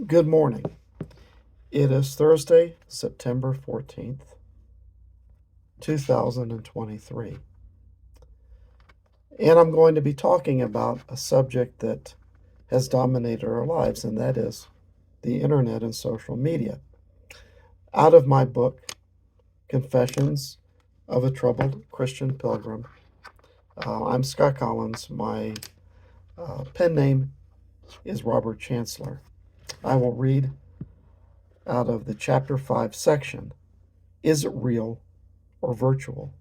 Good morning. It is Thursday, September 14th, 2023. And I'm going to be talking about a subject that has dominated our lives, and that is the internet and social media. Out of my book, Confessions of a Troubled Christian Pilgrim, I'm Scott Collins. My pen name is Robert Chancellor. I will read out of the Chapter 5 section, Is It Real or Virtual?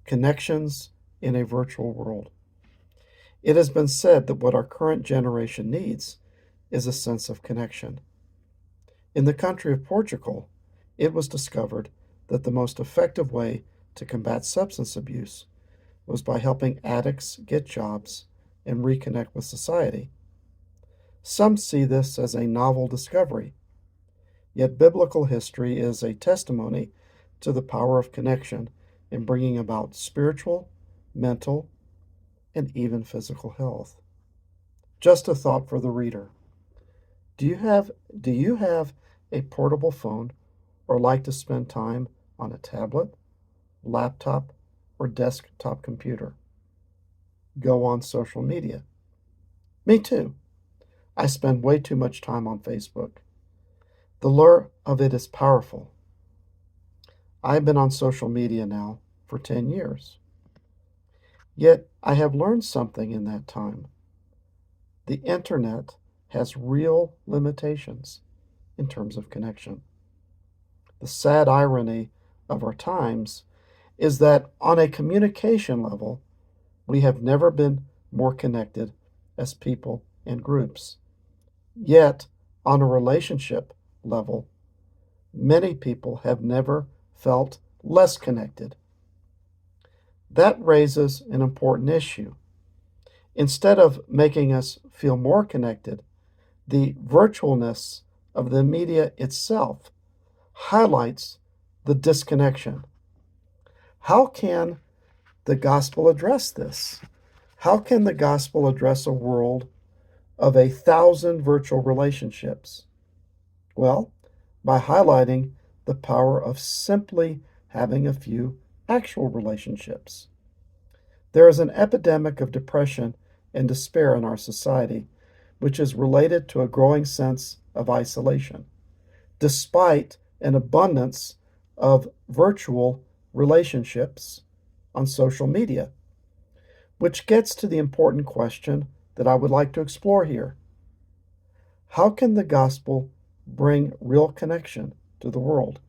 Connections in a Virtual World. It has been said that what our current generation needs is a sense of connection. In the country of Portugal, it was discovered that the most effective way to combat substance abuse was by helping addicts get jobs and reconnect with society. Some see this as a novel discovery, yet biblical history is a testimony to the power of connection in bringing about spiritual, mental, and even physical health. Just a thought for the reader. Do you have a portable phone or like to spend time on a tablet, laptop, or desktop computer? Go on social media. Me too. I spend way too much time on Facebook. The lure of it is powerful. I've been on social media now for 10 years. Yet I have learned something in that time. The internet has real limitations in terms of connection. The sad irony of our times is that on a communication level, we have never been more connected as people and groups. Yet, on a relationship level, many people have never felt less connected. That raises an important issue. Instead of making us feel more connected, the virtualness of the media itself highlights the disconnection. How can the gospel address this? How can the gospel address a world of 1,000 virtual relationships? Well, by highlighting the power of simply having a few actual relationships. There is an epidemic of depression and despair in our society, which is related to a growing sense of isolation, despite an abundance of virtual relationships on social media, which gets to the important question that I would like to explore here. How can the gospel bring real connection to the world?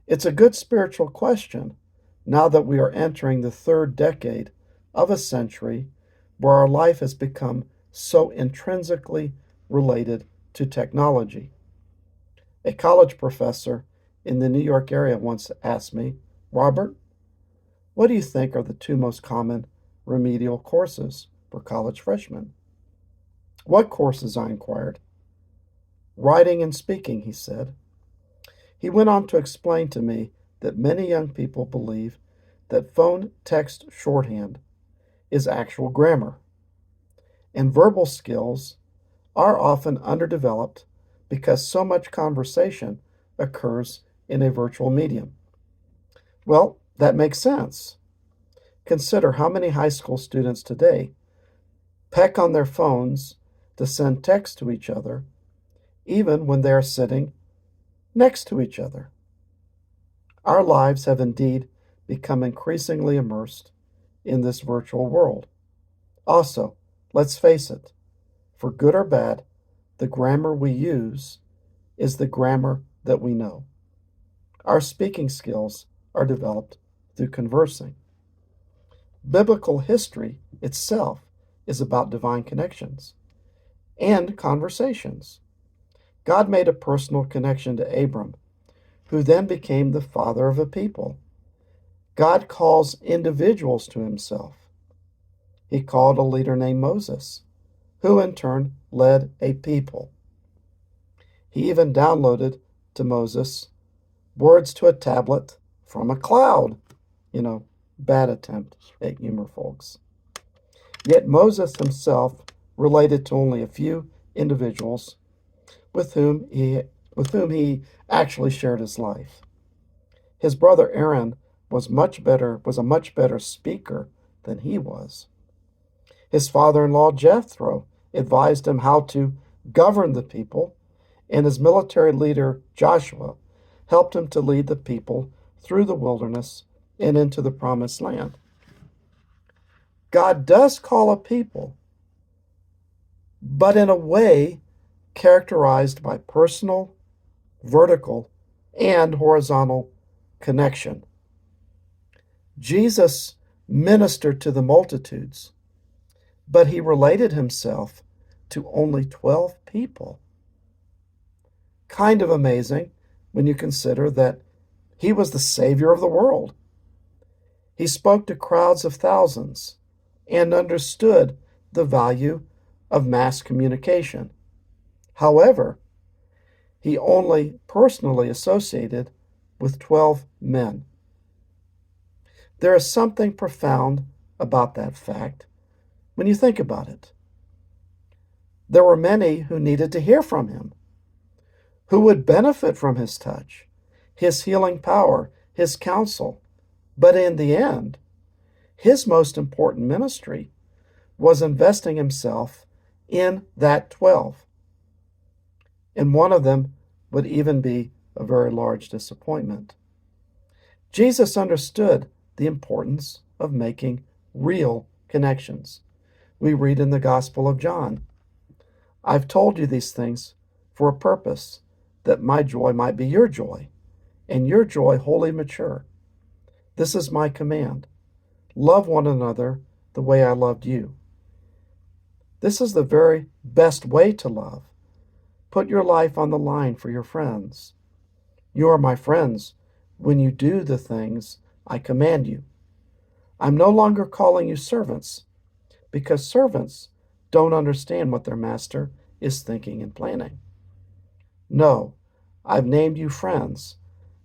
It's a good spiritual question now that we are entering the third decade of a century where our life has become so intrinsically related to technology. A college professor in the New York area once asked me, Robert, what do you think are the two most common remedial courses for college freshmen? What courses? I inquired. Writing and speaking, he said. He went on to explain to me that many young people believe that phone text shorthand is actual grammar, and verbal skills are often underdeveloped because so much conversation occurs in a virtual medium. Well, that makes sense. Consider how many high school students today peck on their phones to send text to each other, even when they are sitting next to each other. Our lives have indeed become increasingly immersed in this virtual world. Also, let's face it, for good or bad, the grammar we use is the grammar that we know. Our speaking skills are developed through conversing. Biblical history itself is about divine connections and conversations. God made a personal connection to Abram, who then became the father of a people. God calls individuals to himself. He called a leader named Moses, who in turn led a people. He even downloaded to Moses words to a tablet from a cloud. Bad attempt at humor, folks. Yet Moses himself related to only a few individuals with whom he actually shared his life. His brother Aaron was a much better speaker than he was. His father-in-law Jethro advised him how to govern the people, and his military leader Joshua helped him to lead the people through the wilderness and into the promised land. God does call a people, but in a way characterized by personal, vertical, and horizontal connection. Jesus ministered to the multitudes, but he related himself to only 12 people. Kind of amazing when you consider that he was the Savior of the world. He spoke to crowds of thousands and understood the value of mass communication. However, he only personally associated with 12 men. There is something profound about that fact when you think about it. There were many who needed to hear from him, who would benefit from his touch, his healing power, his counsel. But in the end, his most important ministry was investing himself in that 12. And one of them would even be a very large disappointment. Jesus understood the importance of making real connections. We read in the Gospel of John, "I've told you these things for a purpose, that my joy might be your joy, and your joy wholly mature. This is my command. Love one another the way I loved you." This is the very best way to love. Put your life on the line for your friends. You are my friends when you do the things I command you. I'm no longer calling you servants, because servants don't understand what their master is thinking and planning. No, I've named you friends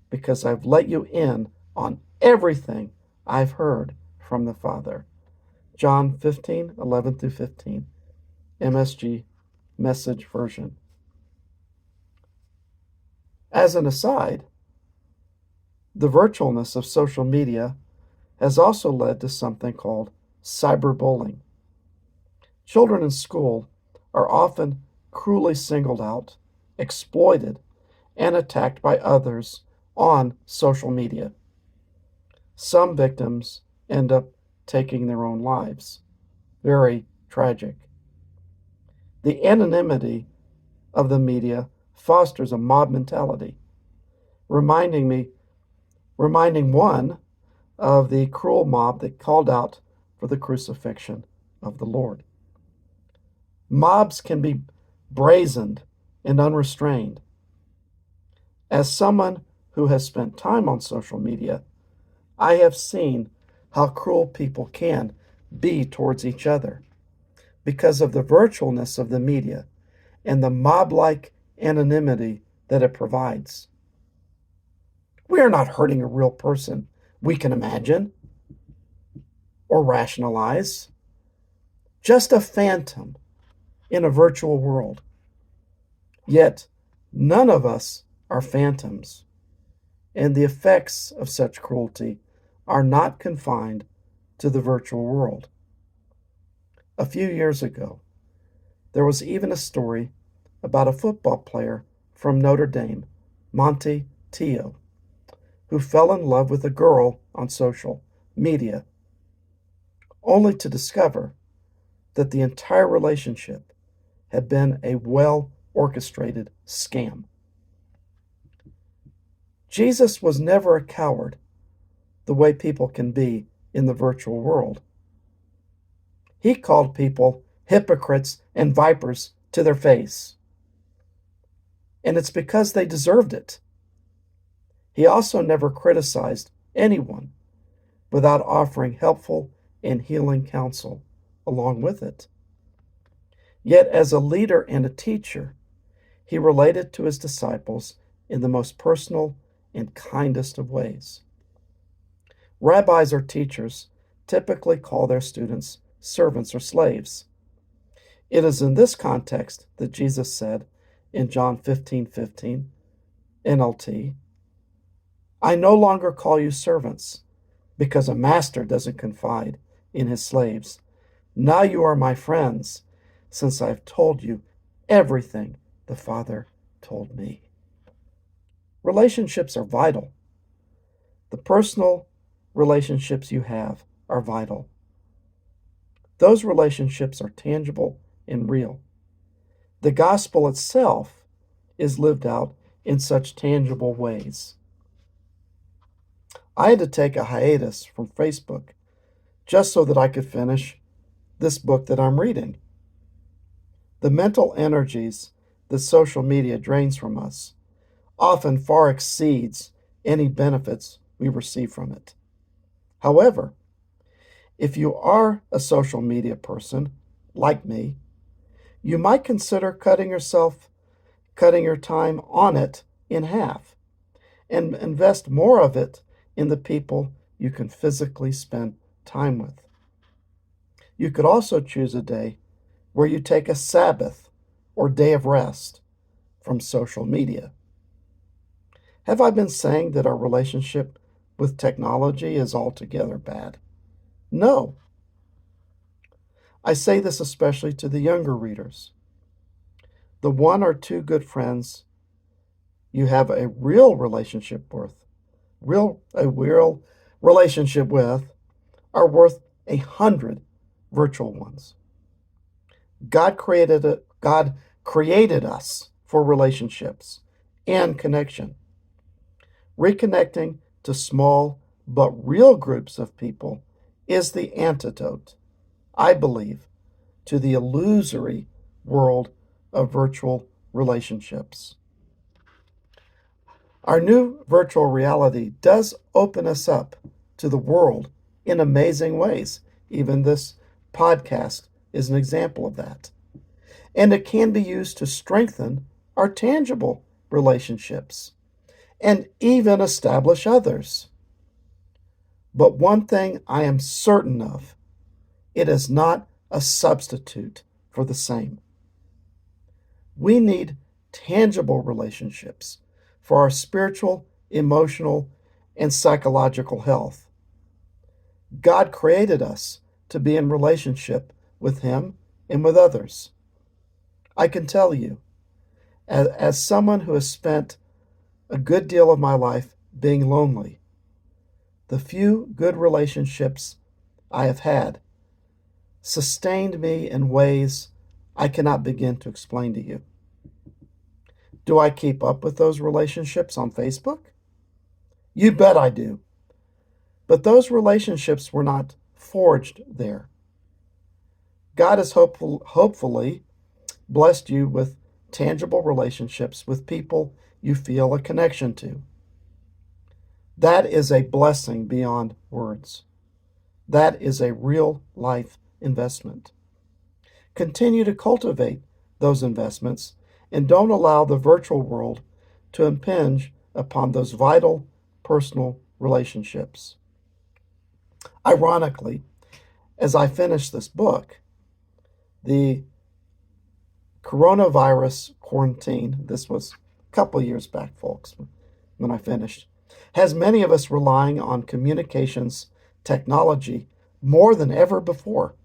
because I've let you in on everything I've heard from the Father. John 15:11-15, MSG Message Version. As an aside, the virtualness of social media has also led to something called cyberbullying. Children in school are often cruelly singled out, exploited, and attacked by others on social media. Some victims end up taking their own lives. Very tragic. The anonymity of the media fosters a mob mentality, reminding one of the cruel mob that called out for the crucifixion of the Lord. Mobs can be brazened and unrestrained. As someone who has spent time on social media, I have seen how cruel people can be towards each other because of the virtualness of the media and the mob-like anonymity that it provides. We are not hurting a real person we can imagine or rationalize, just a phantom in a virtual world. Yet, none of us are phantoms, and the effects of such cruelty are not confined to the virtual world. A few years ago, there was even a story about a football player from Notre Dame, Monty Teo, who fell in love with a girl on social media, only to discover that the entire relationship had been a well-orchestrated scam. Jesus was never a coward, the way people can be in the virtual world. He called people hypocrites and vipers to their face, and it's because they deserved it. He also never criticized anyone without offering helpful and healing counsel along with it. Yet, as a leader and a teacher, he related to his disciples in the most personal and kindest of ways. Rabbis or teachers typically call their students servants or slaves. It is in this context that Jesus said in John 15:15, NLT, I no longer call you servants, because a master doesn't confide in his slaves. Now you are my friends, since I've told you everything the Father told me. Relationships are vital. The personal relationships you have are vital. Those relationships are tangible and real. The gospel itself is lived out in such tangible ways. I had to take a hiatus from Facebook just so that I could finish this book that I'm reading. The mental energies that social media drains from us often far exceeds any benefits we receive from it. However, if you are a social media person, like me, you might consider cutting your time on it in half and invest more of it in the people you can physically spend time with. You could also choose a day where you take a Sabbath or day of rest from social media. Have I been saying that our relationship with technology is altogether bad? No. I say this especially to the younger readers. The one or two good friends you have a real relationship with are worth 100 virtual ones. God created us for relationships and connection. Reconnecting to small but real groups of people is the antidote, I believe, to the illusory world of virtual relationships. Our new virtual reality does open us up to the world in amazing ways. Even this podcast is an example of that. And it can be used to strengthen our tangible relationships and even establish others. But one thing I am certain of, it is not a substitute for the same. We need tangible relationships for our spiritual, emotional, and psychological health. God created us to be in relationship with Him and with others. I can tell you, as someone who has spent a good deal of my life being lonely, the few good relationships I have had sustained me in ways I cannot begin to explain to you. Do I keep up with those relationships on Facebook? You bet I do. But those relationships were not forged there. God has hopefully blessed you with tangible relationships with people you feel a connection to. That is a blessing beyond words. That is a real life investment. Continue to cultivate those investments and don't allow the virtual world to impinge upon those vital personal relationships. Ironically, as I finish this book, the coronavirus quarantine, this was a couple of years back, folks, when I finished, has many of us relying on communications technology more than ever before.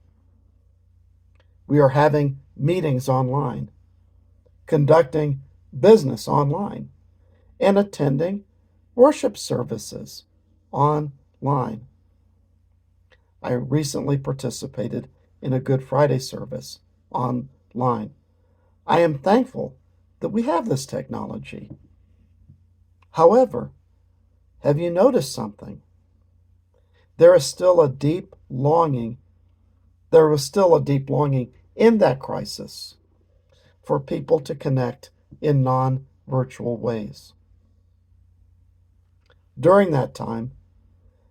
We are having meetings online, conducting business online, and attending worship services online. I recently participated in a Good Friday service online. I am thankful that we have this technology. However, have you noticed something? There was still a deep longing in that crisis for people to connect in non-virtual ways. During that time,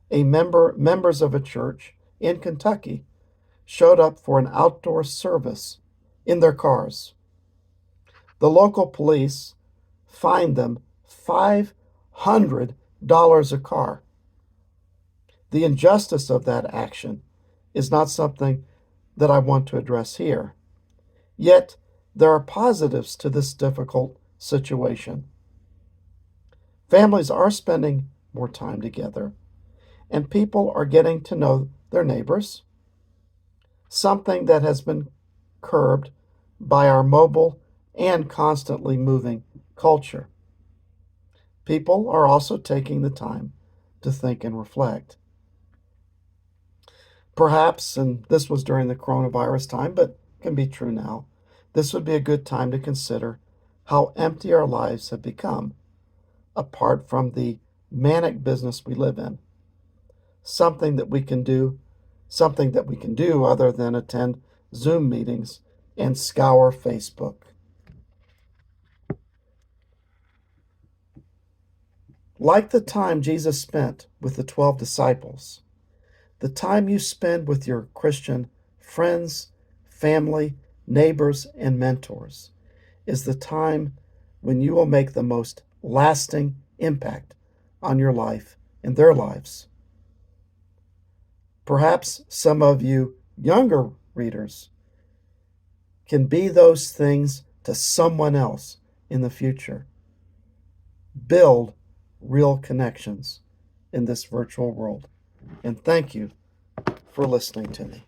members of a church in Kentucky showed up for an outdoor service in their cars. The local police fined them $500 a car. The injustice of that action is not something that I want to address here. Yet, there are positives to this difficult situation. Families are spending more time together, and people are getting to know their neighbors, something that has been curbed by our mobile and constantly moving culture. People are also taking the time to think and reflect. Perhaps, and this was during the coronavirus time, but can be true now, this would be a good time to consider how empty our lives have become apart from the manic business we live in. Something that we can do, something that we can do other than attend Zoom meetings and scour Facebook. Like the time Jesus spent with the 12 disciples, the time you spend with your Christian friends, family, neighbors, and mentors is the time when you will make the most lasting impact on your life and their lives. Perhaps some of you younger readers can be those things to someone else in the future. Build real connections in this virtual world. And thank you for listening to me.